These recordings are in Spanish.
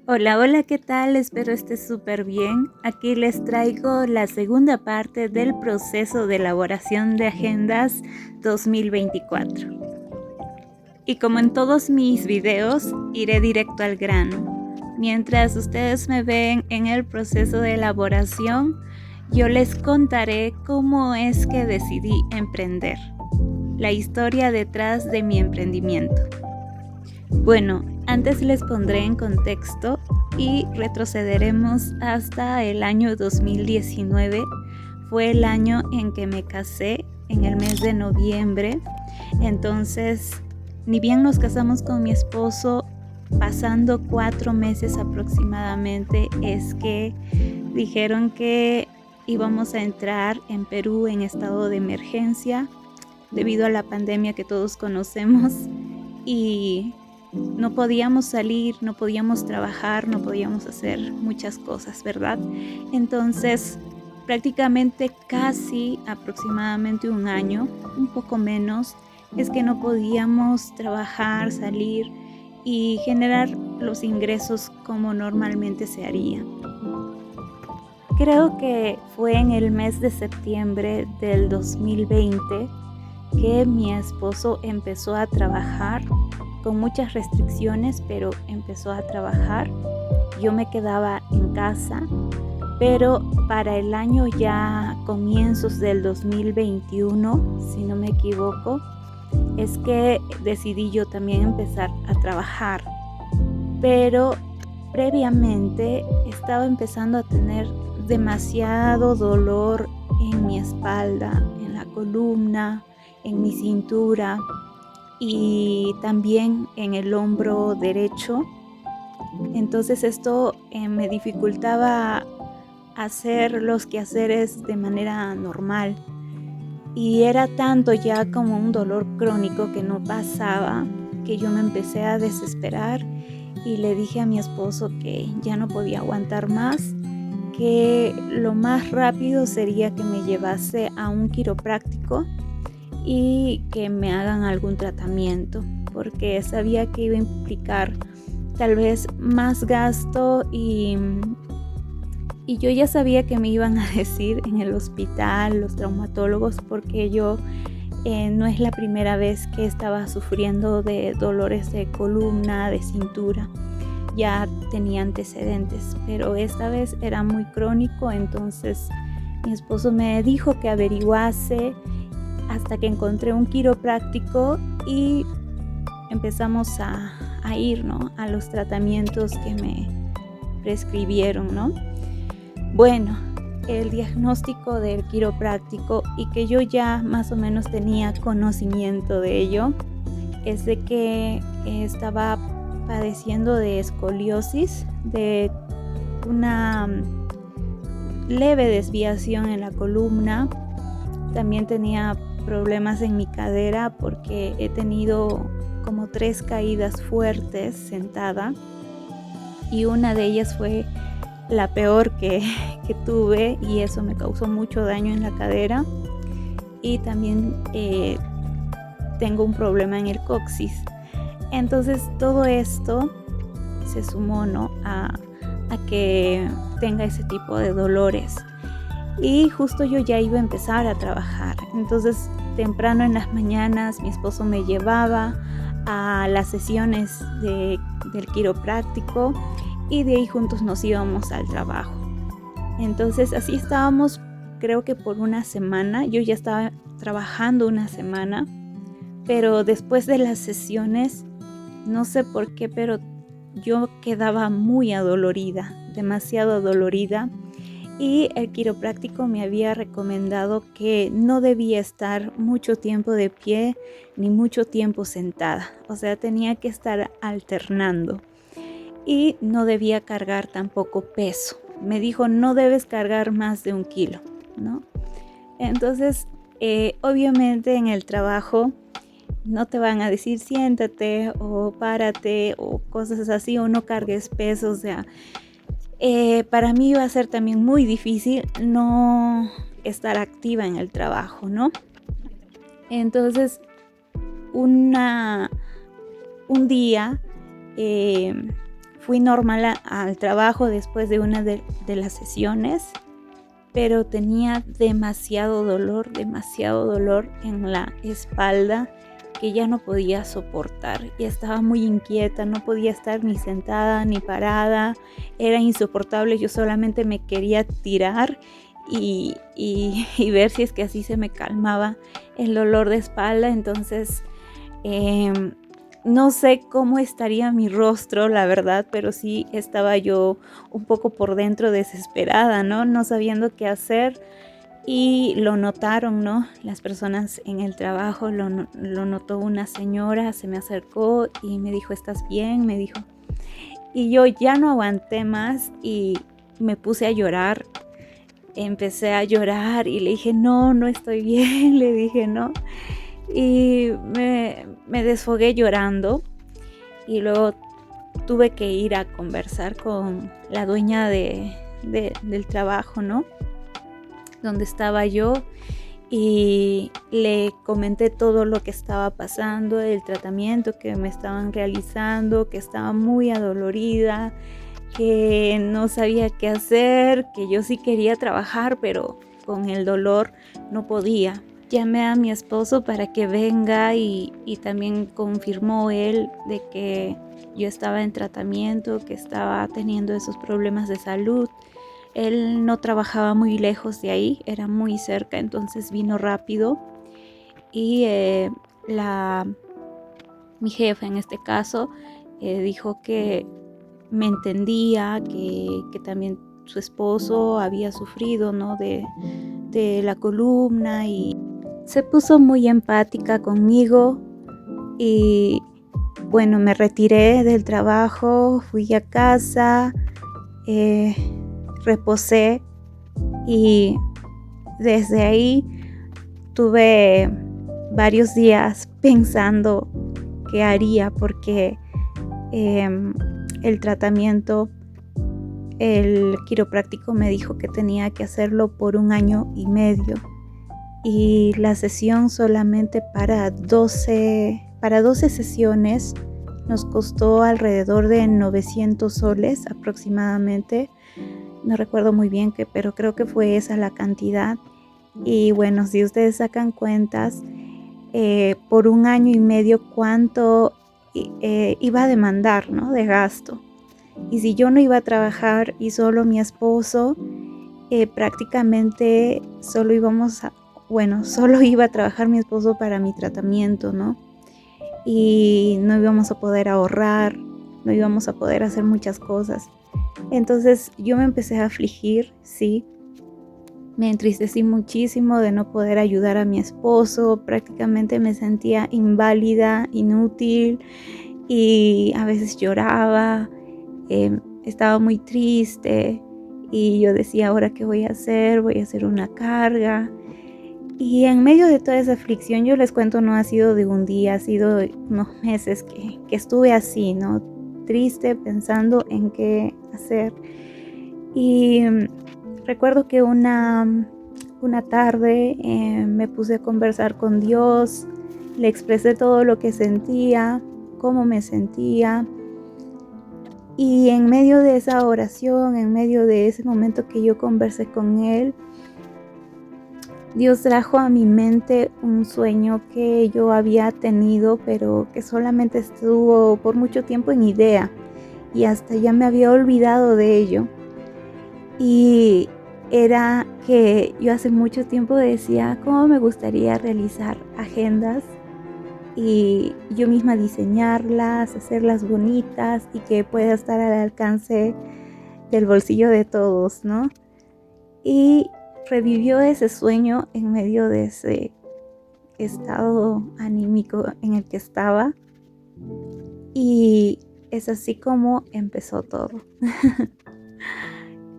Hola, hola, ¿qué tal? Espero estés súper bien. Aquí les traigo la segunda parte del proceso de elaboración de agendas 2024. Y como en todos mis videos, iré directo al grano. Mientras ustedes me ven en el proceso de elaboración, yo les contaré cómo es que decidí emprender, la historia detrás de mi emprendimiento. Bueno, antes les pondré en contexto y retrocederemos hasta el año 2019. Fue el año en que me casé, en el mes de noviembre. Entonces, ni bien nos casamos con mi esposo, pasando 4 meses aproximadamente, es que dijeron que íbamos a entrar en Perú en estado de emergencia debido a la pandemia que todos conocemos y no podíamos salir, no podíamos trabajar, no podíamos hacer muchas cosas, ¿verdad? Entonces, prácticamente casi aproximadamente un año, un poco menos, es que no podíamos trabajar, salir y generar los ingresos como normalmente se haría. Creo que fue en el mes de septiembre del 2020 que mi esposo empezó a trabajar con muchas restricciones, pero empezó a trabajar. Yo me quedaba en casa, pero para el año ya comienzos del 2021, si no me equivoco, es que decidí yo también empezar a trabajar. Pero previamente estaba empezando a tener demasiado dolor en mi espalda, en la columna, en mi cintura y también en el hombro derecho. Entonces esto me dificultaba hacer los quehaceres de manera normal y era tanto ya como un dolor crónico que no pasaba, que yo me empecé a desesperar y le dije a mi esposo que ya no podía aguantar más, que lo más rápido sería que me llevase a un quiropráctico y que me hagan algún tratamiento, porque sabía que iba a implicar tal vez más gasto y yo ya sabía que me iban a decir en el hospital los traumatólogos, porque yo no es la primera vez que estaba sufriendo de dolores de columna, de cintura. Ya tenía antecedentes, pero esta vez era muy crónico. Entonces mi esposo me dijo que averiguase hasta que encontré un quiropráctico y empezamos a ir, ¿no?, a los tratamientos que me prescribieron, ¿no? Bueno, el diagnóstico del quiropráctico, y que yo ya más o menos tenía conocimiento de ello, es de que estaba padeciendo de escoliosis, de una leve desviación en la columna. También tenía problemas en mi cadera porque he tenido como 3 caídas fuertes sentada y una de ellas fue la peor que tuve, y eso me causó mucho daño en la cadera. Y también tengo un problema en el coxis. Entonces todo esto se sumó, ¿no?, a que tenga ese tipo de dolores. Y justo yo ya iba a empezar a trabajar. Entonces temprano en las mañanas mi esposo me llevaba a las sesiones del quiropráctico y de ahí juntos nos íbamos al trabajo. Entonces así estábamos, creo que por una semana. Yo ya estaba trabajando una semana, pero después de las sesiones, no sé por qué, pero yo quedaba muy adolorida, demasiado adolorida. Y el quiropráctico me había recomendado que no debía estar mucho tiempo de pie ni mucho tiempo sentada. O sea, tenía que estar alternando y no debía cargar tampoco peso. Me dijo, no debes cargar más de 1 kilo, ¿no? Entonces, obviamente en el trabajo no te van a decir siéntate o párate o cosas así, o no cargues peso. O sea, para mí iba a ser también muy difícil no estar activa en el trabajo, ¿no? Entonces, un día Fui normal al trabajo después de una de las sesiones, pero tenía demasiado dolor en la espalda que ya no podía soportar. Ya estaba muy inquieta, no podía estar ni sentada ni parada, era insoportable. Yo solamente me quería tirar y ver si es que así se me calmaba el dolor de espalda. Entonces no sé cómo estaría mi rostro, la verdad, pero sí estaba yo un poco por dentro desesperada, no sabiendo qué hacer. Y lo notaron, ¿no? Las personas en el trabajo, lo notó una señora, se me acercó y me dijo, ¿estás bien? Me dijo. Y yo ya no aguanté más y me puse a llorar. Empecé a llorar y le dije, no estoy bien, le dije, no. Y me desfogué llorando y luego tuve que ir a conversar con la dueña del trabajo, ¿no? Donde estaba yo, y le comenté todo lo que estaba pasando, el tratamiento que me estaban realizando, que estaba muy adolorida, que no sabía qué hacer, que yo sí quería trabajar, pero con el dolor no podía. Llamé a mi esposo para que venga y también confirmó él de que yo estaba en tratamiento, que estaba teniendo esos problemas de salud. Él no trabajaba muy lejos de ahí, era muy cerca, entonces vino rápido. Y mi jefa en este caso dijo que me entendía, que también su esposo había sufrido, ¿no? de la columna, y se puso muy empática conmigo. Y bueno, me retiré del trabajo, fui a casa, reposé, y desde ahí tuve varios días pensando qué haría, porque el tratamiento, el quiropráctico me dijo que tenía que hacerlo por 1 año y medio, y la sesión solamente para 12 sesiones nos costó alrededor de 900 soles aproximadamente. No recuerdo muy bien pero creo que fue esa la cantidad. Y bueno, si ustedes sacan cuentas, por 1 año y medio cuánto iba a demandar, ¿no? De gasto. Y si yo no iba a trabajar y solo mi esposo, prácticamente solo iba a trabajar mi esposo para mi tratamiento, ¿no? Y no íbamos a poder ahorrar, no íbamos a poder hacer muchas cosas. Entonces yo me empecé a afligir, sí. Me entristecí muchísimo de no poder ayudar a mi esposo. Prácticamente me sentía inválida, inútil, y a veces lloraba, estaba muy triste, y yo decía, ¿ahora qué voy a hacer? Voy a hacer una carga. Y en medio de toda esa aflicción, yo les cuento, no ha sido de un día, ha sido unos meses que estuve así, ¿no? Triste, pensando en qué hacer. Y recuerdo que una tarde me puse a conversar con Dios, le expresé todo lo que sentía, cómo me sentía. Y en medio de esa oración, en medio de ese momento que yo conversé con Él, Dios trajo a mi mente un sueño que yo había tenido, pero que solamente estuvo por mucho tiempo en idea, y hasta ya me había olvidado de ello. Y era que yo hace mucho tiempo decía, ¿cómo me gustaría realizar agendas y yo misma diseñarlas, hacerlas bonitas y que pueda estar al alcance del bolsillo de todos, ¿no? Y revivió ese sueño en medio de ese estado anímico en el que estaba, y es así como empezó todo.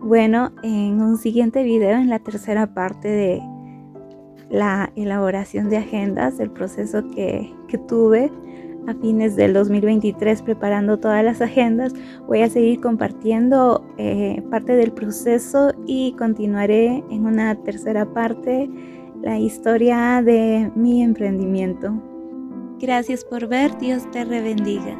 Bueno, en un siguiente video, en la tercera parte de la elaboración de agendas, el proceso que tuve a fines del 2023 preparando todas las agendas, voy a seguir compartiendo parte del proceso, y continuaré en una tercera parte la historia de mi emprendimiento. Gracias por ver, Dios te bendiga.